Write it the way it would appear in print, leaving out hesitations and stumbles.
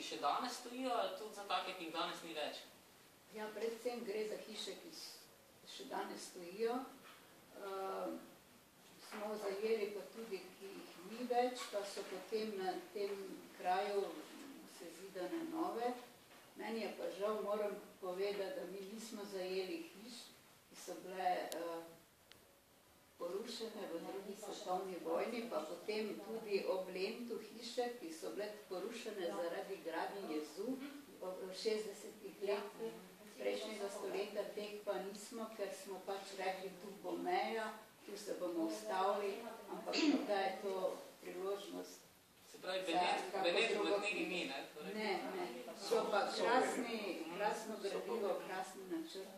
še danes stojijo, ali tudi za take, ki jih danes ni več? Ja, predvsem gre za hiše, ki še danes stojijo. Smo zajeli pa tudi, ki jih ni več, pa so potem na tem kraju sezidane nove. Meni je pa žal, moram povedati, da mi nismo zajeli hiš, ki so bile porušene v drugi svetovni vojni, pa potem tudi ob Lentu hiše, ki so bile porušene zaradi gradnje jezu v 60-ih letih prejšnjega stoletja, teh pa nismo, ker smo pač rekli, tu bo meja, tu se bomo ustavili, ampak morda je to priložnost. Se pravi, Benet v knjigi ni, ne? Ne, so pa krasno gradivo, krasni načrt.